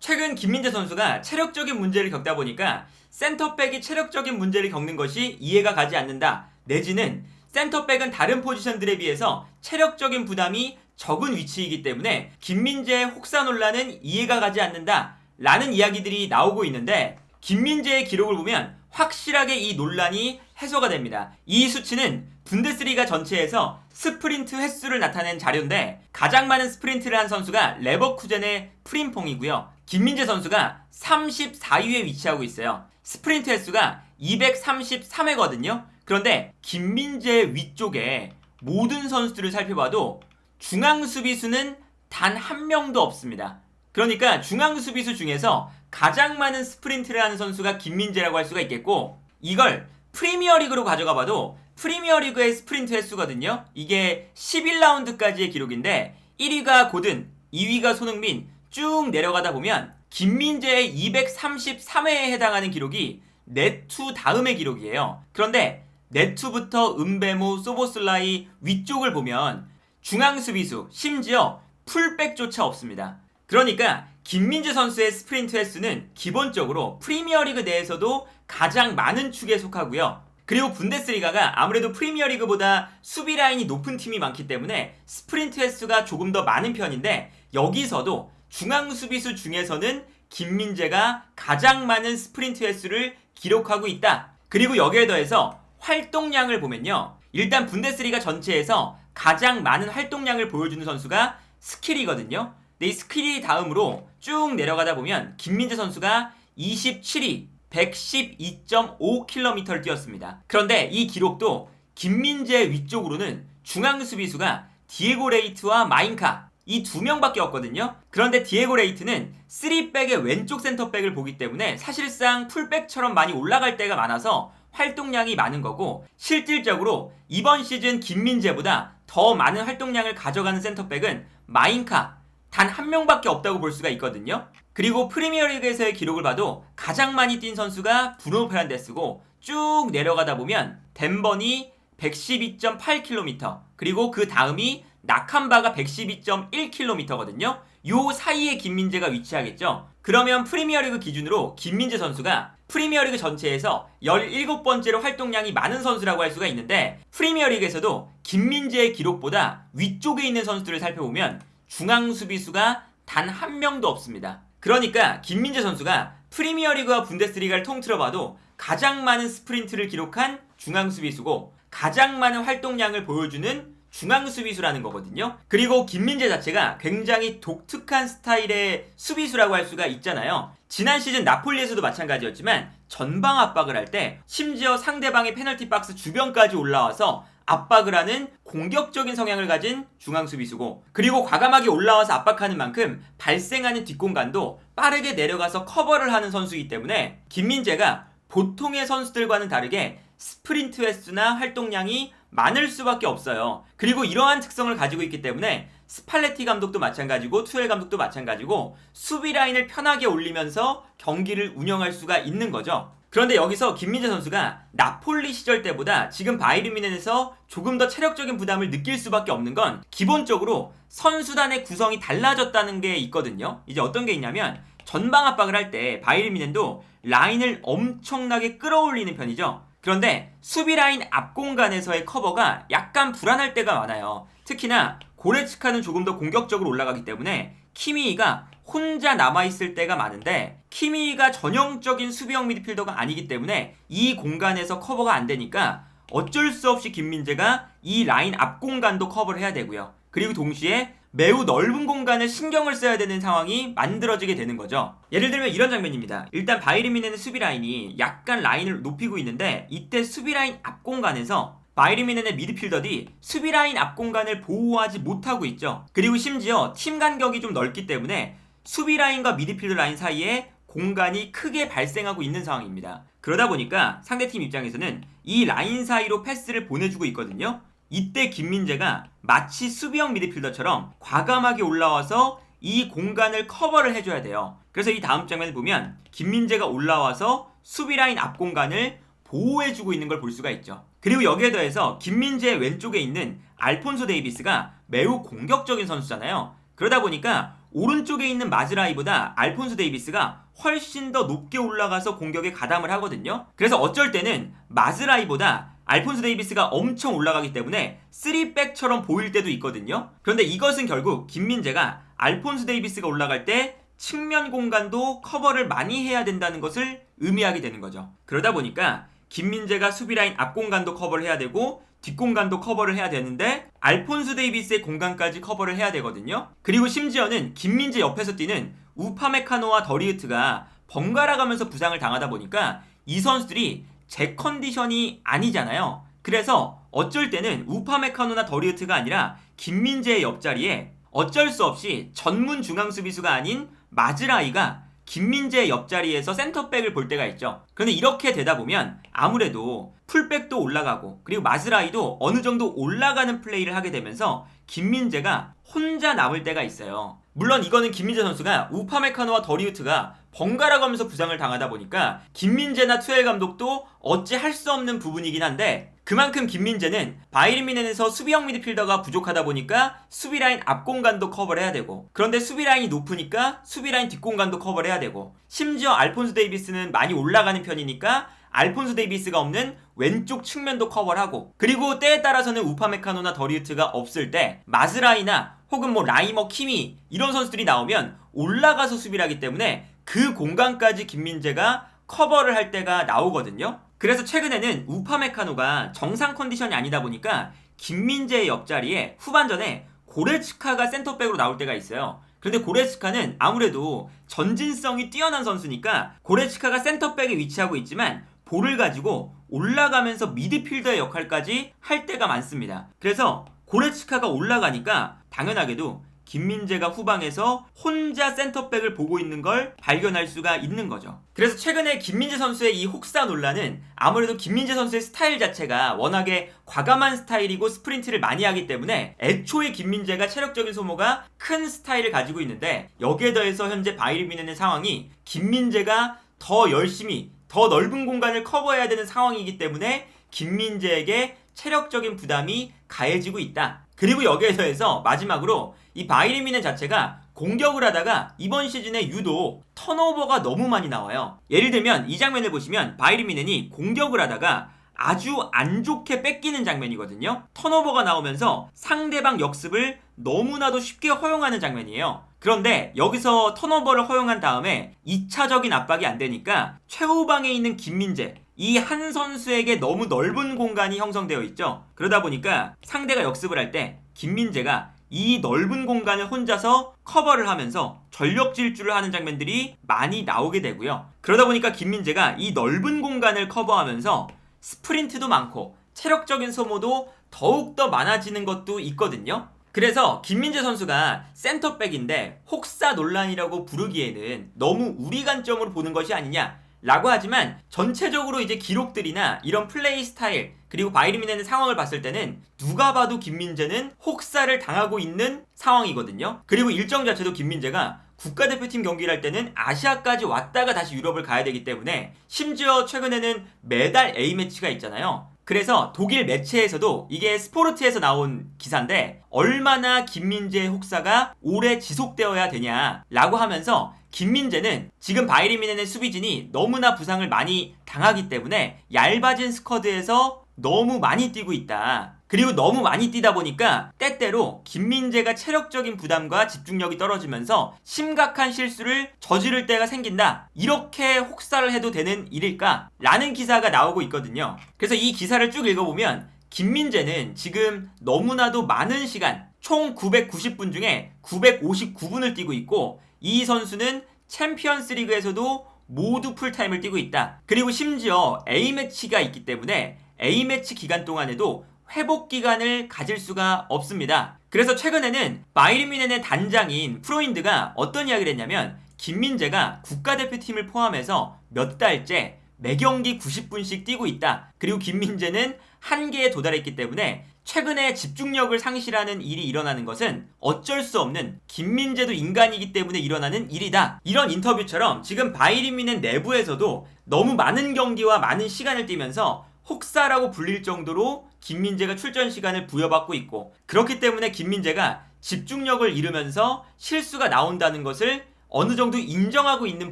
최근 김민재 선수가 체력적인 문제를 겪다 보니까 센터백이 체력적인 문제를 겪는 것이 이해가 가지 않는다. 내지는 센터백은 다른 포지션들에 비해서 체력적인 부담이 적은 위치이기 때문에 김민재의 혹사 논란은 이해가 가지 않는다. 라는 이야기들이 나오고 있는데 김민재의 기록을 보면 확실하게 이 논란이 해소가 됩니다. 이 수치는 분데스리가 전체에서 스프린트 횟수를 나타낸 자료인데 가장 많은 스프린트를 한 선수가 레버쿠젠의 프림퐁이고요. 김민재 선수가 34위에 위치하고 있어요. 스프린트 횟수가 233회거든요. 그런데 김민재 위쪽에 모든 선수들을 살펴봐도 중앙 수비수는 단 한 명도 없습니다. 그러니까 중앙 수비수 중에서 가장 많은 스프린트를 하는 선수가 김민재라고 할 수가 있겠고, 이걸 프리미어리그로 가져가 봐도 프리미어리그의 스프린트 횟수거든요. 이게 11라운드까지의 기록인데 1위가 고든, 2위가 손흥민 쭉 내려가다 보면 김민재의 233회에 해당하는 기록이 네투 다음의 기록이에요. 그런데 네투부터 은베모, 소보슬라이 위쪽을 보면 중앙 수비수, 심지어 풀백조차 없습니다. 그러니까 김민재 선수의 스프린트 횟수는 기본적으로 프리미어리그 내에서도 가장 많은 축에 속하고요. 그리고 분데스리가가 아무래도 프리미어리그보다 수비 라인이 높은 팀이 많기 때문에 스프린트 횟수가 조금 더 많은 편인데, 여기서도 중앙 수비수 중에서는 김민재가 가장 많은 스프린트 횟수를 기록하고 있다. 그리고 여기에 더해서 활동량을 보면요, 일단 분데스리가 전체에서 가장 많은 활동량을 보여주는 선수가 스킬이거든요. 근데 이 스킬이 다음으로 쭉 내려가다 보면 김민재 선수가 27위 112.5km를 뛰었습니다. 그런데 이 기록도 김민재 위쪽으로는 중앙 수비수가 디에고 레이트와 마인카 이 두 명밖에 없거든요. 그런데 디에고 레이트는 3백의 왼쪽 센터백을 보기 때문에 사실상 풀백처럼 많이 올라갈 때가 많아서 활동량이 많은 거고, 실질적으로 이번 시즌 김민재보다 더 많은 활동량을 가져가는 센터백은 마인카 단 한 명밖에 없다고 볼 수가 있거든요. 그리고 프리미어리그에서의 기록을 봐도 가장 많이 뛴 선수가 브루노 페란데스고, 쭉 내려가다 보면 덴번이 112.8km, 그리고 그 다음이 나캄바가 112.1km거든요. 요 사이에 김민재가 위치하겠죠. 그러면 프리미어리그 기준으로 김민재 선수가 프리미어리그 전체에서 17번째로 활동량이 많은 선수라고 할 수가 있는데, 프리미어리그에서도 김민재의 기록보다 위쪽에 있는 선수들을 살펴보면 중앙 수비수가 단 한 명도 없습니다. 그러니까 김민재 선수가 프리미어리그와 분데스리가를 통틀어 봐도 가장 많은 스프린트를 기록한 중앙 수비수고, 가장 많은 활동량을 보여주는 중앙 수비수라는 거거든요. 그리고 김민재 자체가 굉장히 독특한 스타일의 수비수라고 할 수가 있잖아요. 지난 시즌 나폴리에서도 마찬가지였지만 전방 압박을 할 때 심지어 상대방의 페널티 박스 주변까지 올라와서 압박을 하는 공격적인 성향을 가진 중앙 수비수고, 그리고 과감하게 올라와서 압박하는 만큼 발생하는 뒷공간도 빠르게 내려가서 커버를 하는 선수이기 때문에 김민재가 보통의 선수들과는 다르게 스프린트 횟수나 활동량이 많을 수밖에 없어요. 그리고 이러한 특성을 가지고 있기 때문에 스팔레티 감독도 마찬가지고 투엘 감독도 마찬가지고 수비 라인을 편하게 올리면서 경기를 운영할 수가 있는 거죠. 그런데 여기서 김민재 선수가 나폴리 시절 때보다 지금 바이에른 뮌헨에서 조금 더 체력적인 부담을 느낄 수밖에 없는 건 기본적으로 선수단의 구성이 달라졌다는 게 있거든요. 이제 어떤 게 있냐면, 전방 압박을 할 때 바이에른 뮌헨도 라인을 엄청나게 끌어올리는 편이죠. 그런데 수비 라인 앞 공간에서의 커버가 약간 불안할 때가 많아요. 특히나 고레츠카는 조금 더 공격적으로 올라가기 때문에 키미히가 혼자 남아있을 때가 많은데, 키미히가 전형적인 수비형 미드필더가 아니기 때문에 이 공간에서 커버가 안 되니까 어쩔 수 없이 김민재가 이 라인 앞 공간도 커버를 해야 되고요. 그리고 동시에 매우 넓은 공간을 신경을 써야 되는 상황이 만들어지게 되는 거죠. 예를 들면 이런 장면입니다. 일단 바이에른 뮌헨의 수비 라인이 약간 라인을 높이고 있는데, 이때 수비 라인 앞 공간에서 바이에른 뮌헨의 미드필더들이 수비 라인 앞 공간을 보호하지 못하고 있죠. 그리고 심지어 팀 간격이 좀 넓기 때문에 수비 라인과 미드필더 라인 사이에 공간이 크게 발생하고 있는 상황입니다. 그러다 보니까 상대팀 입장에서는 이 라인 사이로 패스를 보내주고 있거든요. 이때 김민재가 마치 수비형 미드필더처럼 과감하게 올라와서 이 공간을 커버를 해줘야 돼요. 그래서 이 다음 장면을 보면 김민재가 올라와서 수비 라인 앞 공간을 보호해주고 있는 걸 볼 수가 있죠. 그리고 여기에 더해서 김민재 왼쪽에 있는 알폰소 데이비스가 매우 공격적인 선수잖아요. 그러다 보니까 오른쪽에 있는 마즈라이보다 알폰소 데이비스가 훨씬 더 높게 올라가서 공격에 가담을 하거든요. 그래서 어쩔 때는 마즈라이보다 알폰소 데이비스가 엄청 올라가기 때문에 3백처럼 보일 때도 있거든요. 그런데 이것은 결국 김민재가 알폰소 데이비스가 올라갈 때 측면 공간도 커버를 많이 해야 된다는 것을 의미하게 되는 거죠. 그러다 보니까 김민재가 수비라인 앞 공간도 커버를 해야 되고 뒷공간도 커버를 해야 되는데 알폰소 데이비스의 공간까지 커버를 해야 되거든요. 그리고 심지어는 김민재 옆에서 뛰는 우파메카노와 더리우트가 번갈아 가면서 부상을 당하다 보니까 이 선수들이 제 컨디션이 아니잖아요. 그래서 어쩔 때는 우파메카노나 더리우트가 아니라 김민재의 옆자리에 어쩔 수 없이 전문 중앙 수비수가 아닌 마즈라이가 김민재의 옆자리에서 센터백을 볼 때가 있죠. 그런데 이렇게 되다 보면 아무래도 풀백도 올라가고 그리고 마즈라이도 어느 정도 올라가는 플레이를 하게 되면서 김민재가 혼자 남을 때가 있어요. 물론 이거는 김민재 선수가 우파메카노와 더리우트가 번갈아 가면서 부상을 당하다 보니까 김민재나 투엘 감독도 어찌 할 수 없는 부분이긴 한데 그만큼 김민재는 바이에른 뮌헨에서 수비형 미드필더가 부족하다 보니까 수비라인 앞 공간도 커버를 해야 되고 그런데 수비라인이 높으니까 수비라인 뒷 공간도 커버를 해야 되고 심지어 알폰소 데이비스는 많이 올라가는 편이니까 알폰소 데이비스가 없는 왼쪽 측면도 커버를 하고 그리고 때에 따라서는 우파메카노나 더리우트가 없을 때 마즈라이나 혹은 라이머, 키미 이런 선수들이 나오면 올라가서 수비를 하기 때문에 그 공간까지 김민재가 커버를 할 때가 나오거든요. 그래서 최근에는 우파메카노가 정상 컨디션이 아니다 보니까 김민재의 옆자리에 후반전에 고레츠카가 센터백으로 나올 때가 있어요. 그런데 고레츠카는 아무래도 전진성이 뛰어난 선수니까 고레츠카가 센터백에 위치하고 있지만 볼을 가지고 올라가면서 미드필더의 역할까지 할 때가 많습니다. 그래서 고레츠카가 올라가니까 당연하게도 김민재가 후방에서 혼자 센터백을 보고 있는 걸 발견할 수가 있는 거죠. 그래서 최근에 김민재 선수의 이 혹사 논란은 아무래도 김민재 선수의 스타일 자체가 워낙에 과감한 스타일이고 스프린트를 많이 하기 때문에 애초에 김민재가 체력적인 소모가 큰 스타일을 가지고 있는데 여기에 더해서 현재 바이에른 뮌헨의 상황이 김민재가 더 열심히 더 넓은 공간을 커버해야 되는 상황이기 때문에 김민재에게 체력적인 부담이 가해지고 있다. 그리고 여기에 더해서 마지막으로 이 바이에른 뮌헨 자체가 공격을 하다가 이번 시즌에 유독 턴오버가 너무 많이 나와요. 예를 들면 이 장면을 보시면 바이에른 뮌헨이 공격을 하다가 아주 안 좋게 뺏기는 장면이거든요. 턴오버가 나오면서 상대방 역습을 너무나도 쉽게 허용하는 장면이에요. 그런데 여기서 턴오버를 허용한 다음에 2차적인 압박이 안 되니까 최후방에 있는 김민재 이 한 선수에게 너무 넓은 공간이 형성되어 있죠. 그러다 보니까 상대가 역습을 할 때 김민재가 이 넓은 공간을 혼자서 커버를 하면서 전력 질주를 하는 장면들이 많이 나오게 되고요. 그러다 보니까 김민재가 이 넓은 공간을 커버하면서 스프린트도 많고 체력적인 소모도 더욱더 많아지는 것도 있거든요. 그래서 김민재 선수가 센터백인데 혹사 논란이라고 부르기에는 너무 우리 관점으로 보는 것이 아니냐 라고 하지만 전체적으로 이제 기록들이나 이런 플레이 스타일 그리고 바이에른 뮌헨의 상황을 봤을 때는 누가 봐도 김민재는 혹사를 당하고 있는 상황이거든요. 그리고 일정 자체도 김민재가 국가대표팀 경기를 할 때는 아시아까지 왔다가 다시 유럽을 가야 되기 때문에 심지어 최근에는 매달 A매치가 있잖아요. 그래서 독일 매체에서도 이게 스포르트에서 나온 기사인데 얼마나 김민재의 혹사가 오래 지속되어야 되냐라고 하면서 김민재는 지금 바이에른 뮌헨의 수비진이 너무나 부상을 많이 당하기 때문에 얇아진 스쿼드에서 너무 많이 뛰고 있다. 그리고 너무 많이 뛰다 보니까 때때로 김민재가 체력적인 부담과 집중력이 떨어지면서 심각한 실수를 저지를 때가 생긴다. 이렇게 혹사를 해도 되는 일일까? 라는 기사가 나오고 있거든요. 그래서 이 기사를 쭉 읽어보면 김민재는 지금 너무나도 많은 시간 총 990분 중에 959분을 뛰고 있고 이 선수는 챔피언스 리그에서도 모두 풀타임을 뛰고 있다. 그리고 심지어 A매치가 있기 때문에 A매치 기간 동안에도 회복 기간을 가질 수가 없습니다. 그래서 최근에는 바이에른 뮌헨의 단장인 프로인드가 어떤 이야기를 했냐면 김민재가 국가대표팀을 포함해서 몇 달째 매경기 90분씩 뛰고 있다. 그리고 김민재는 한계에 도달했기 때문에 최근에 집중력을 상실하는 일이 일어나는 것은 어쩔 수 없는 김민재도 인간이기 때문에 일어나는 일이다. 이런 인터뷰처럼 지금 바이에른 뮌헨 내부에서도 너무 많은 경기와 많은 시간을 뛰면서 혹사라고 불릴 정도로 김민재가 출전 시간을 부여받고 있고 그렇기 때문에 김민재가 집중력을 잃으면서 실수가 나온다는 것을 어느 정도 인정하고 있는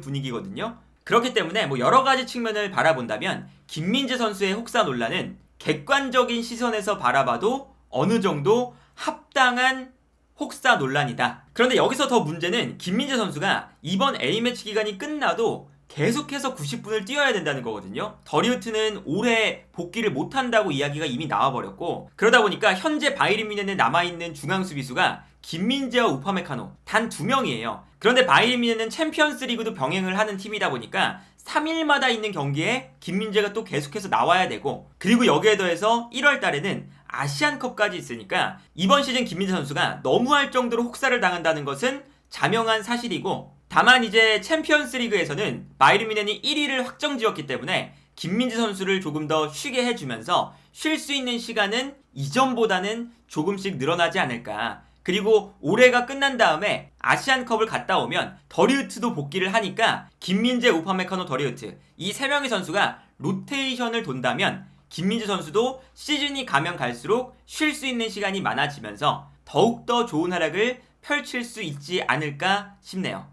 분위기거든요. 그렇기 때문에 뭐 여러 가지 측면을 바라본다면 김민재 선수의 혹사 논란은 객관적인 시선에서 바라봐도 어느 정도 합당한 혹사 논란이다. 그런데 여기서 더 문제는 김민재 선수가 이번 A매치 기간이 끝나도 계속해서 90분을 뛰어야 된다는 거거든요. 더리우트는 올해 복귀를 못한다고 이야기가 이미 나와버렸고, 그러다 보니까 현재 바이에른 뮌헨에 남아있는 중앙 수비수가 김민재와 우파메카노 단 2명이에요. 그런데 바이에른 뮌헨은 챔피언스 리그도 병행을 하는 팀이다 보니까 3일마다 있는 경기에 김민재가 또 계속해서 나와야 되고, 그리고 여기에 더해서 1월 달에는 아시안컵까지 있으니까 이번 시즌 김민재 선수가 너무할 정도로 혹사를 당한다는 것은 자명한 사실이고, 다만 이제 챔피언스 리그에서는 바이에른 뮌헨이 1위를 확정지었기 때문에 김민재 선수를 조금 더 쉬게 해주면서 쉴 수 있는 시간은 이전보다는 조금씩 늘어나지 않을까. 그리고 올해가 끝난 다음에 아시안컵을 갔다 오면 더리우트도 복귀를 하니까 김민재, 우파메카노, 더리우트 이 3명의 선수가 로테이션을 돈다면 김민재 선수도 시즌이 가면 갈수록 쉴 수 있는 시간이 많아지면서 더욱더 좋은 활약을 펼칠 수 있지 않을까 싶네요.